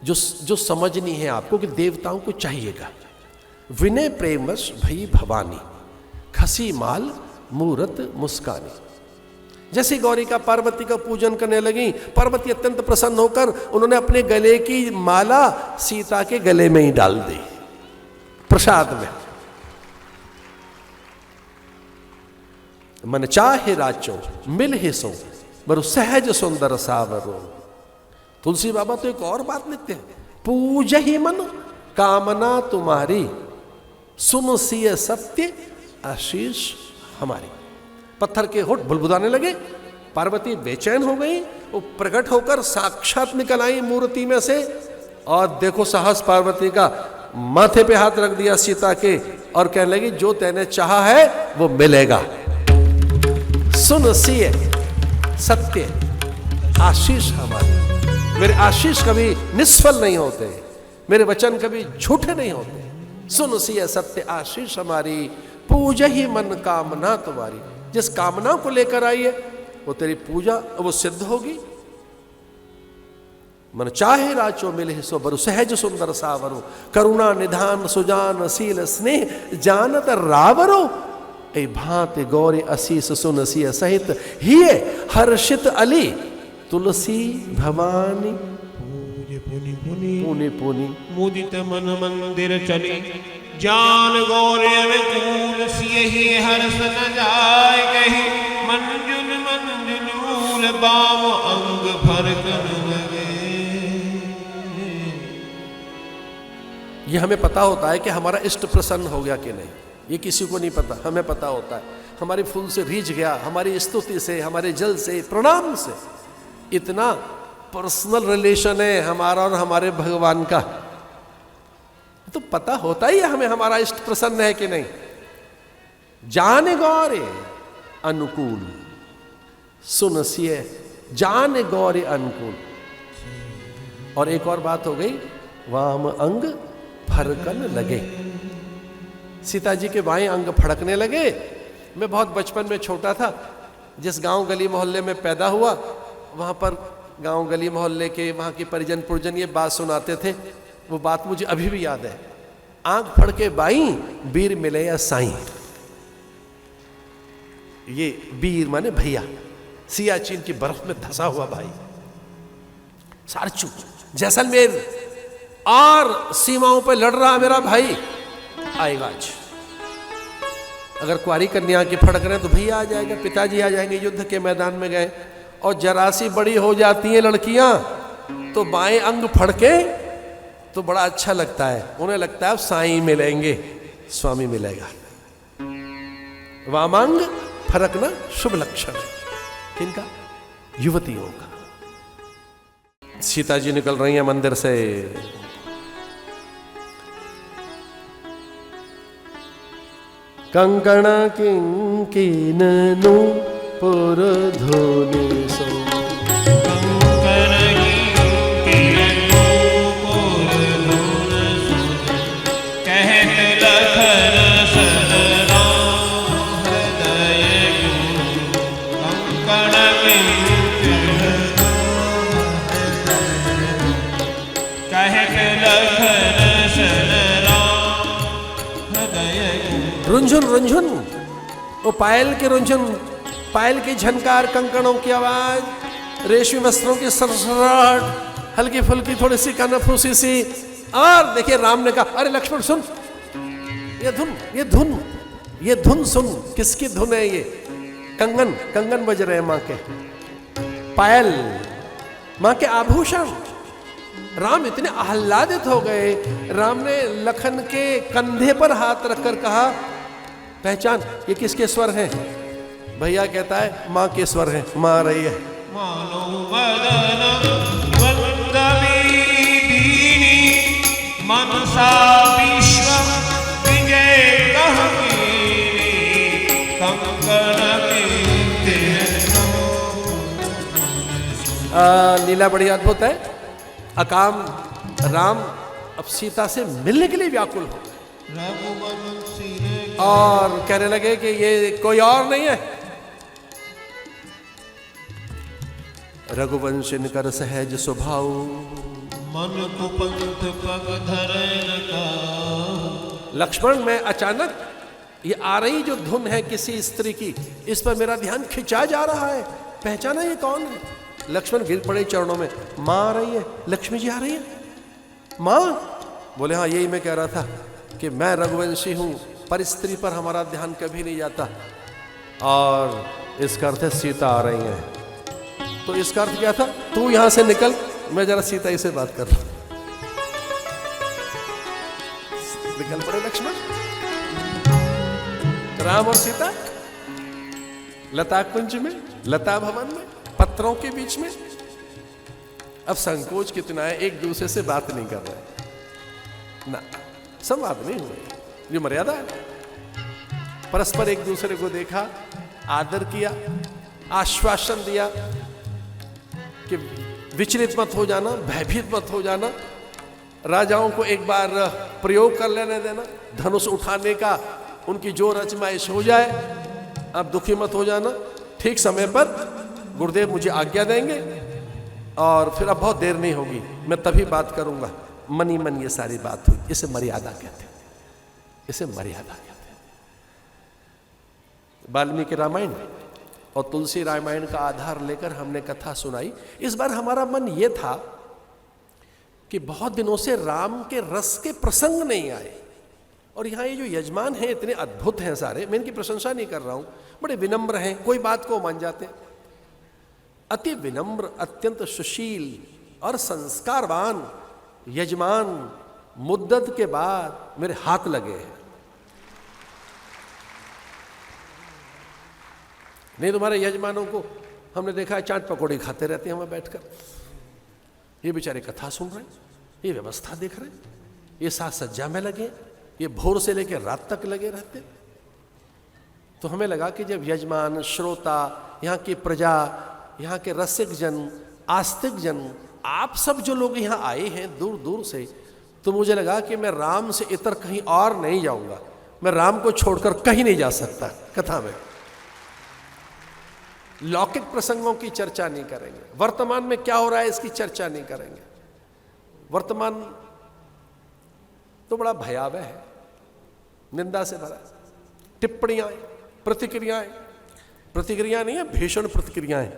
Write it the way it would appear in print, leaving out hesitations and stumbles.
जो समझनी है आपको कि देवताओं को चाहिएगा। विनय प्रेमस भई भवानी, खसी माल मूरत मुस्कानी। जैसे गौरी का पार्वती का पूजन करने लगी, पार्वती अत्यंत प्रसन्न होकर उन्होंने अपने गले की माला सीता के गले में ही डाल दी प्रसाद में। मन चाहे राचो मिल ही सो बरु सहज सुंदर सावरो। तुलसी बाबा तो एक और बात लिखते हैं, पूज ही मन कामना तुम्हारी, सुन सिय सत्य आशीष हमारी। पत्थर के होठ बुलबुलाने लगे, पार्वती बेचैन हो गई, वो प्रकट होकर साक्षात निकल आई मूर्ति में से। और देखो साहस पार्वती का, माथे पे हाथ रख दिया सीता के और कहने लगी जो तैने चाहा है वो मिलेगा। सुन सिय सत्य आशीष हमारी। मेरे आशीष कभी निष्फल नहीं होते, मेरे वचन कभी झूठे नहीं होते। सुन सिय सत्य आशीष हमारी, पूज ही मन कामना तुम्हारी। जिस कामना को लेकर आई है वो तेरी पूजा वो सिद्ध होगी। मन चाहे राचो मिले सो बरु सहज सुंदर सावरो, करुणा निधान सुजान शील स्नेह जानत रावरो। ए भांति गौरी असीस सुन सिय सहित हिये हर्षित अली, तुलसी भवानी पुनि पुनि मुदित मन मंदिर चली, जान गौरे अनुकूल सिय ही हर्ष न जाय कहीं, मंजुल मंजुल बाम अंग फरकन लगे। ये हमें पता होता है कि हमारा इष्ट प्रसन्न हो गया कि नहीं, ये किसी को नहीं पता, हमें पता होता है। हमारे फूल से रीझ गया, हमारी स्तुति से, हमारे जल से, प्रणाम से। इतना पर्सनल रिलेशन है हमारा और हमारे भगवान का, तो पता होता ही है हमें हमारा इष्ट प्रसन्न है कि नहीं। जान गौरे अनुकूल सुन सिय, जान गौरे अनुकूल। और एक और बात हो गई, वाम अंग फरकन लगे। सीता जी के बाएं अंग फड़कने लगे। मैं बहुत बचपन में छोटा था, जिस गांव गली मोहल्ले में पैदा हुआ वहां पर गांव गली मोहल्ले के वहां के परिजन पुरजन ये बात सुनाते थे। वो बात मुझे अभी भी याद है, आंख फड़ के बाई बीर मिले या साईं। ये बीर माने भैया, सियाचिन की बर्फ में धंसा हुआ भाई। सारचू जैसलमेर और सीमाओं पे लड़ रहा मेरा भाई आएगा आज। अगर कुंवारी कन्या के फड़क रहे तो भैया आ जाएगा, पिताजी आ जाएंगे। युद्ध के मैदान में गए और जरा सी बड़ी हो जाती हैं लड़कियां तो बाएं अंग फड़के तो बड़ा अच्छा लगता है, उन्हें लगता है अब साईं मिलेंगे, स्वामी मिलेगा। वामांग फरकना शुभ लक्षण है किनका? युवतियों का। सीता जी निकल रही हैं मंदिर से। कंकण किंकिननु पुरधोनि सो, रुंझुन रुंझुन, वो पायल के रुंझुन, पायल की झनकार, कंकड़ों की आवाज, रेशमी वस्त्रों की सरसराहट, हल्की फुल्की थोड़ी सी कानाफूसी सी। और देखिए राम ने कहा अरे लक्ष्मण सुन, ये धुन ये धुन ये धुन सुन। किसकी धुन है ये? कंगन, कंगन बज रहे हैं माँ के, पायल, माँ के आभूषण। राम इतने आह्लादित हो गए, राम ने लखन के कंधे पर हाथ रखकर कहा पहचान ये किसके स्वर हैं? भैया कहता है माँ के स्वर हैं, माँ आ रही है। लीला बड़ी अद्भुत है। अकाम राम अब सीता से मिलने के लिए व्याकुल हो और कहने लगे कि ये कोई और नहीं है, रघुवंश कर सहज स्वभाव मन कुपंथ पग धरे न काहू। लक्ष्मण, मैं अचानक ये आ रही जो धुन है किसी स्त्री की, इस पर मेरा ध्यान खिंचा जा रहा है। पहचाना ये कौन है? लक्ष्मण गिर पड़े चरणों में। माँ आ रही है, लक्ष्मी जी आ रही है। माँ बोले, हाँ यही मैं कह रहा था कि मैं रघुवंशी हूं, पर स्त्री पर हमारा ध्यान कभी नहीं जाता। और इसका अर्थ है सीता आ रही है। तो इसका अर्थ क्या था? तू यहां से निकल, मैं जरा सीता से बात कर रहा हूं। निकल पड़े लक्ष्मण। राम और सीता लता कुंज में, लता भवन में, पत्रों के बीच में। अब संकोच कितना है, एक दूसरे से बात नहीं कर रहे ना, संवाद नहीं हुए, ये मर्यादा है। परस्पर एक दूसरे को देखा, आदर किया, आश्वासन दिया कि विचलित मत हो जाना, भयभीत मत हो जाना। राजाओं को एक बार प्रयोग कर लेने देना, धनुष उठाने का उनकी जो रचमाइश हो जाए, अब दुखी मत हो जाना। ठीक समय पर गुरुदेव मुझे आज्ञा देंगे और फिर अब बहुत देर नहीं होगी, मैं तभी बात करूंगा। मनी मन ये सारी बात हुई। इसे मर्यादा कहते हैं, इसे मर्यादा कहते हैं। वाल्मीकि रामायण और तुलसी रामायण का आधार लेकर हमने कथा सुनाई। इस बार हमारा मन ये था कि बहुत दिनों से राम के रस के प्रसंग नहीं आए, और यहाँ ये जो यजमान हैं इतने अद्भुत हैं सारे। मैं इनकी प्रशंसा नहीं कर रहा हूँ, बड़े विनम्र हैं, कोई बात को मान जाते हैं। अति विनम्र, अत्यंत सुशील और संस्कारवान यजमान मुद्दत के बाद मेरे हाथ लगे हैं। नहीं तुम्हारे यजमानों को हमने देखा है चाट पकौड़ी खाते रहते हैं वहां बैठकर। ये बेचारे कथा सुन रहे हैं, ये व्यवस्था देख रहे हैं, ये साज सज्जा में लगे, ये भोर से लेकर रात तक लगे रहते। तो हमें लगा कि जब यजमान, श्रोता, यहाँ की प्रजा, यहाँ के रसिक जन, आस्तिक जन, आप सब जो लोग यहाँ आए हैं दूर दूर से, तो मुझे लगा कि मैं राम से इतर कहीं और नहीं जाऊंगा। मैं राम को छोड़कर कहीं नहीं जा सकता। कथा में लौकिक प्रसंगों की चर्चा नहीं करेंगे, वर्तमान में क्या हो रहा है इसकी चर्चा नहीं करेंगे। वर्तमान तो बड़ा भयावह है, निंदा से भरा। टिप्पणियां, प्रतिक्रियाएं, प्रतिक्रिया नहीं है, भीषण प्रतिक्रियाएं।